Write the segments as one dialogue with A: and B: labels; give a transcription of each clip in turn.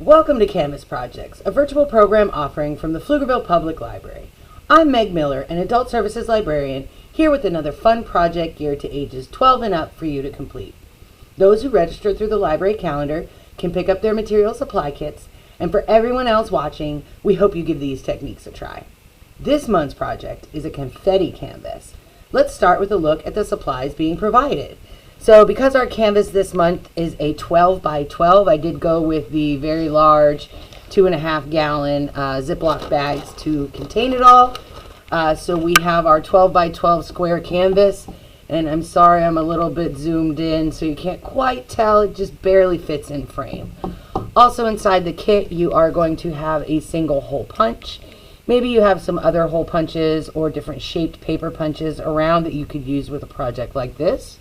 A: Welcome to Canvas Projects, a virtual program offering from the Pflugerville Public Library. I'm Meg Miller, an Adult Services Librarian, here with another fun project geared to ages 12 and up for you to complete. Those who register through the library calendar can pick up their material supply kits, and for everyone else watching, we hope you give these techniques a try. This month's project is a confetti canvas. Let's start with a look at the supplies being provided. So because our canvas this month is a 12 by 12, I did go with the very large 2.5 gallon Ziploc bags to contain it all. So we have our 12 by 12 square canvas, and I'm sorry I'm a little bit zoomed in so you can't quite tell, it just barely fits in frame. Also inside the kit you are going to have a single hole punch. Maybe you have some other hole punches or different shaped paper punches around that you could use with a project like this.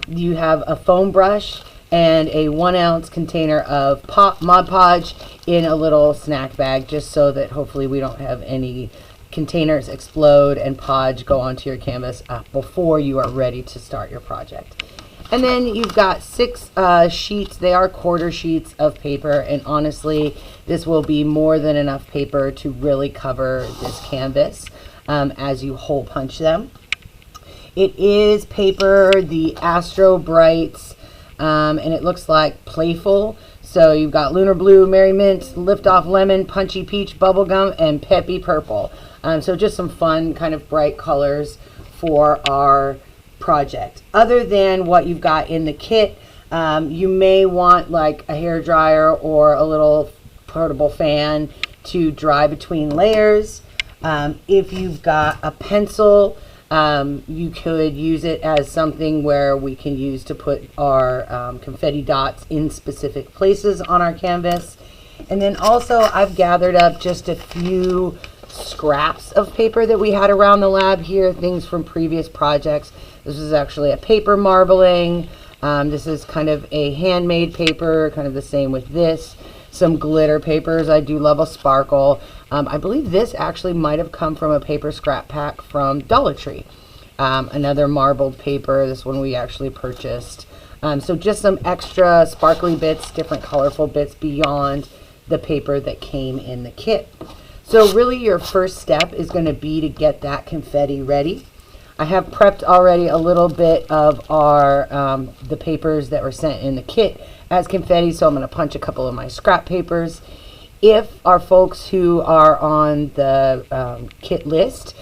A: You have a foam brush and a 1 ounce container of Mod Podge in a little snack bag, just so that hopefully we don't have any containers explode and podge go onto your canvas before you are ready to start your project. And then you've got 6 sheets. They are quarter sheets of paper, and honestly this will be more than enough paper to really cover this canvas as you hole punch them. It is paper, the Astro Brights, and it looks like Playful. So you've got Lunar Blue, Merry Mint, Lift Off Lemon, Punchy Peach, Bubblegum, and Peppy Purple. So just some fun kind of bright colors for our project. Other than what you've got in the kit, you may want like a hair dryer or a little portable fan to dry between layers. If you've got a pencil, you could use it as something where we can use to put our confetti dots in specific places on our canvas. And then also I've gathered up just a few scraps of paper that we had around the lab here, things from previous projects. This is actually a paper marbling. This is kind of a handmade paper, kind of the same with this. Some glitter papers. I do love a sparkle. I believe this actually might have come from a paper scrap pack from Dollar Tree. Another marbled paper. This one we actually purchased. So just some extra sparkly bits, different colorful bits beyond the paper that came in the kit. So really your first step is going to be to get that confetti ready. I have prepped already a little bit of our the papers that were sent in the kit as confetti, so I'm going to punch a couple of my scrap papers. If our folks who are on the kit list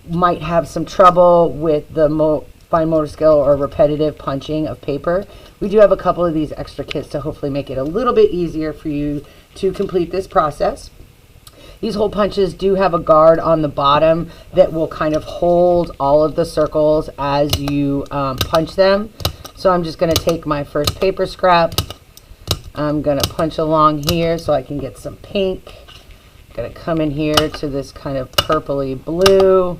A: might have some trouble with the fine motor skill or repetitive punching of paper, we do have a couple of these extra kits to hopefully make it a little bit easier for you to complete this process. These hole punches do have a guard on the bottom that will kind of hold all of the circles as you punch them. So I'm just going to take my first paper scrap. I'm going to punch along here so I can get some pink. I'm going to come in here to this kind of purpley blue.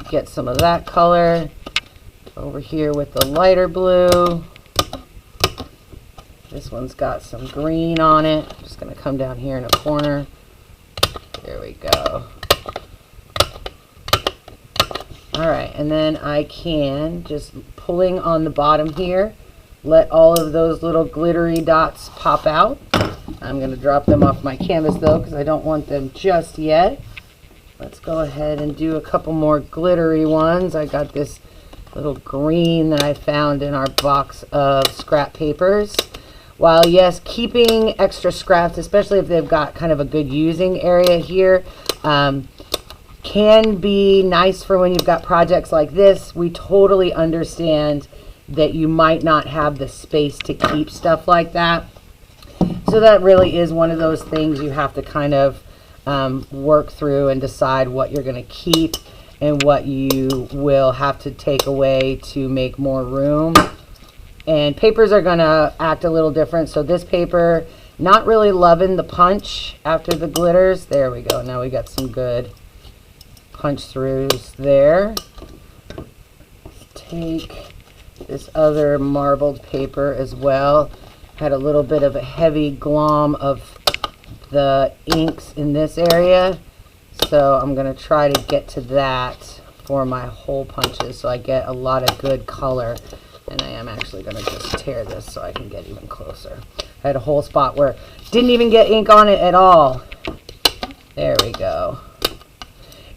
A: Get some of that color. Over here with the lighter blue. This one's got some green on it. I'm just going to come down here in a corner. There we go. Alright, and then I can, just pulling on the bottom here, let all of those little glittery dots pop out. I'm going to drop them off my canvas though, because I don't want them just yet. Let's go ahead and do a couple more glittery ones. I got this little green that I found in our box of scrap papers. While yes, keeping extra scraps, especially if they've got kind of a good using area here, can be nice for when you've got projects like this. We totally understand that you might not have the space to keep stuff like that. So that really is one of those things you have to kind of work through and decide what you're going to keep and what you will have to take away to make more room. And papers are going to act a little different. So this paper, not really loving the punch after the glitters. There we go. Now we got some good punch throughs there. Take this other marbled paper as well. Had a little bit of a heavy glom of the inks in this area. So I'm going to try to get to that for my hole punches so I get a lot of good color. And I am actually going to just tear this so I can get even closer. I had a whole spot where didn't even get ink on it at all. There we go.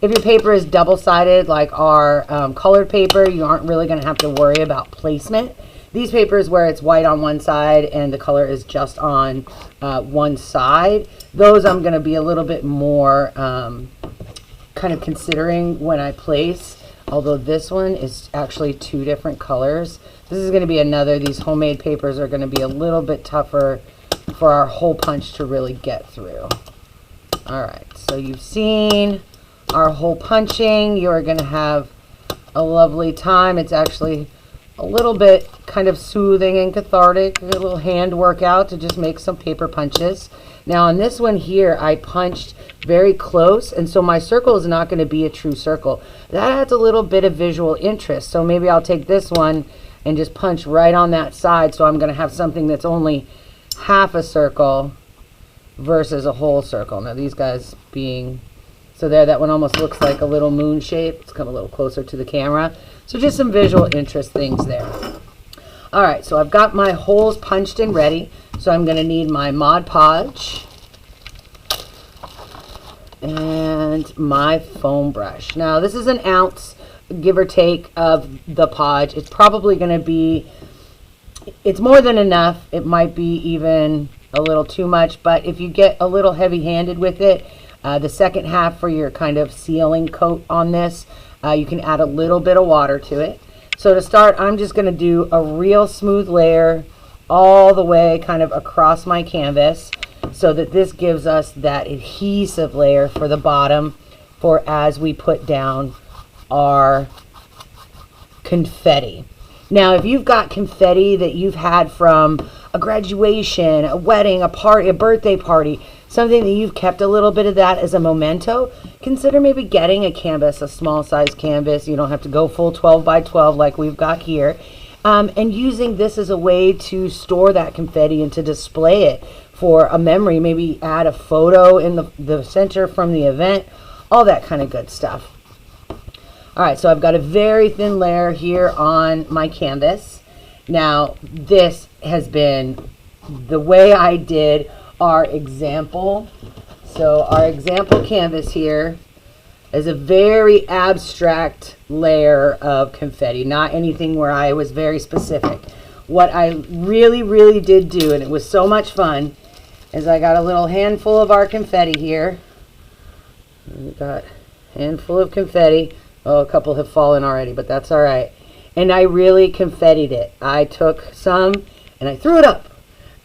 A: If your paper is double-sided like our colored paper, you aren't really going to have to worry about placement. These papers where it's white on one side and the color is just on one side, those I'm going to be a little bit more kind of considering when I place. Although this one is actually 2 different colors. This is going to be another, these homemade papers are going to be a little bit tougher for our hole punch to really get through. Alright, so you've seen our hole punching. You're going to have a lovely time. It's actually a little bit kind of soothing and cathartic, a little hand workout to just make some paper punches. Now on this one here, I punched very close, and so my circle is not going to be a true circle. That adds a little bit of visual interest. So maybe I'll take this one and just punch right on that side, so I'm going to have something that's only half a circle versus a whole circle. Now these guys being, so there, that one almost looks like a little moon shape. Let's come a little closer to the camera. So just some visual interest things there. All right, so I've got my holes punched and ready. So I'm going to need my Mod Podge and my foam brush. Now this is 1 ounce, give or take, of the podge. It's probably going to be, it's more than enough. It might be even a little too much, but if you get a little heavy-handed with it, the second half for your kind of sealing coat on this, you can add a little bit of water to it. So to start, I'm just going to do a real smooth layer all the way kind of across my canvas so that this gives us that adhesive layer for the bottom for as we put down our confetti. Now, if you've got confetti that you've had from a graduation, a wedding, a party, a birthday party, something that you've kept a little bit of that as a memento, consider maybe getting a canvas, a small size canvas. You don't have to go full 12 by 12 like we've got here. And using this as a way to store that confetti and to display it for a memory. Maybe add a photo in the center from the event, all that kind of good stuff. All right, so I've got a very thin layer here on my canvas. Now, this has been the way I did our example. So our example canvas here is a very abstract layer of confetti, not anything where I was very specific. What I really did do, and it was so much fun, is I got a little handful of our confetti here. We've got a handful of confetti. Oh, a couple have fallen already, but that's all right. And I really confettied it. I took some and I threw it up.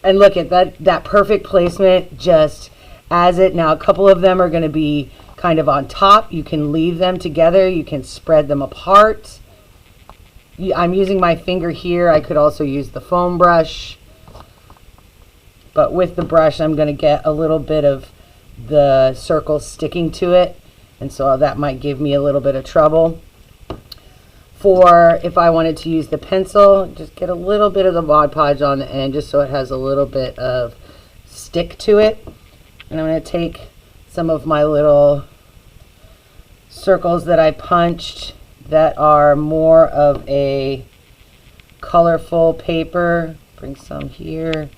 A: And look at that perfect placement just as it. Now, a couple of them are going to be kind of on top. You can leave them together. You can spread them apart. I'm using my finger here. I could also use the foam brush. But with the brush, I'm going to get a little bit of the circle sticking to it. And so that might give me a little bit of trouble. For if I wanted to use the pencil, just get a little bit of the Mod Podge on the end just so it has a little bit of stick to it. And I'm going to take some of my little circles that I punched that are more of a colorful paper. Bring some here.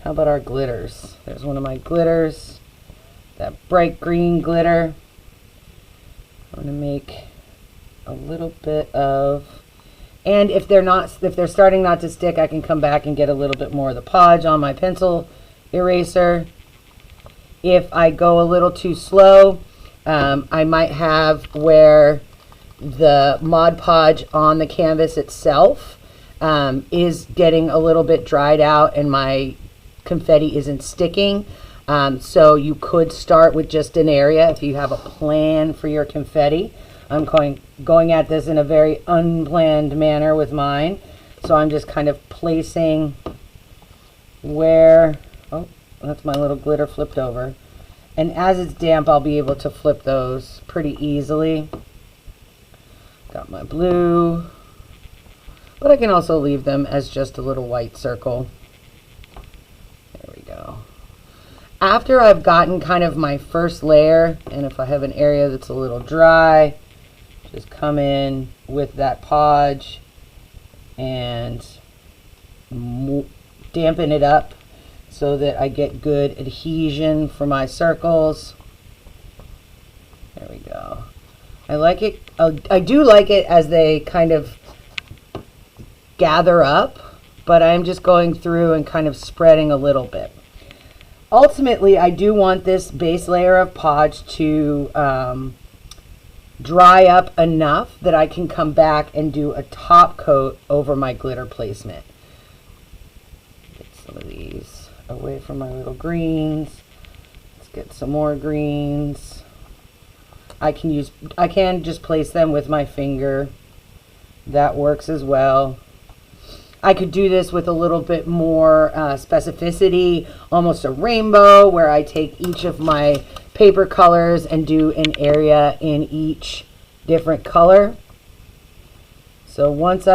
A: How about our glitters? There's one of my glitters, that bright green glitter. I'm going to make a little bit of, and if they're starting not to stick, I can come back and get a little bit more of the podge on my pencil eraser. If I go a little too slow, I might have where the Mod Podge on the canvas itself is getting a little bit dried out and my confetti isn't sticking. So you could start with just an area if you have a plan for your confetti. I'm going at this in a very unplanned manner with mine. So I'm just kind of placing where, oh, that's my little glitter flipped over. And as it's damp, I'll be able to flip those pretty easily. Got my blue, but I can also leave them as just a little white circle. There we go. After I've gotten kind of my first layer, and if I have an area that's a little dry, just come in with that podge and dampen it up so that I get good adhesion for my circles. There we go. I like it. I do like it as they kind of gather up, but I'm just going through and kind of spreading a little bit. Ultimately, I do want this base layer of podge to dry up enough that I can come back and do a top coat over my glitter placement. Get some of these away from my little greens. Let's get some more greens. I can just place them with my finger. That works as well. I could do this with a little bit more specificity, almost a rainbow, where I take each of my paper colors and do an area in each different color. So once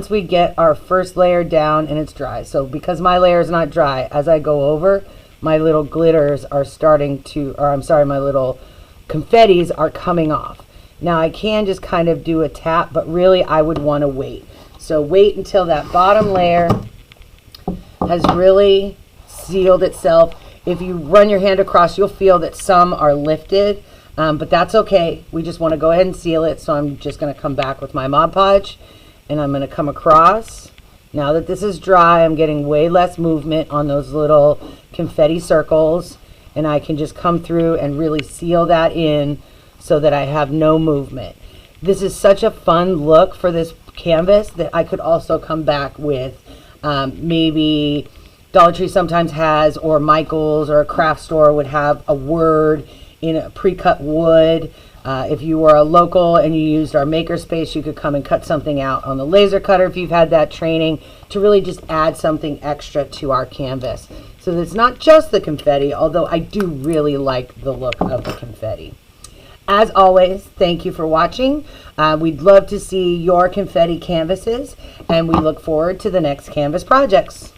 A: we get our first layer down and it's dry, so because my layer is not dry, as I go over, my little glitters are starting to, or I'm sorry, my little confettis are coming off. Now I can just kind of do a tap, but really I would want to wait. So wait until that bottom layer has really sealed itself. If you run your hand across, you'll feel that some are lifted, but that's okay. We just want to go ahead and seal it. So I'm just going to come back with my Mod Podge and I'm going to come across. Now that this is dry, I'm getting way less movement on those little confetti circles, and I can just come through and really seal that in so that I have no movement. This is such a fun look for this canvas that I could also come back with maybe Dollar Tree sometimes has, or Michael's or a craft store would have a word in a pre-cut wood. If you were a local and you used our makerspace, you could come and cut something out on the laser cutter if you've had that training, to really just add something extra to our canvas. So it's not just the confetti, although I do really like the look of the confetti. As always, thank you for watching. We'd love to see your confetti canvases, and we look forward to the next canvas projects.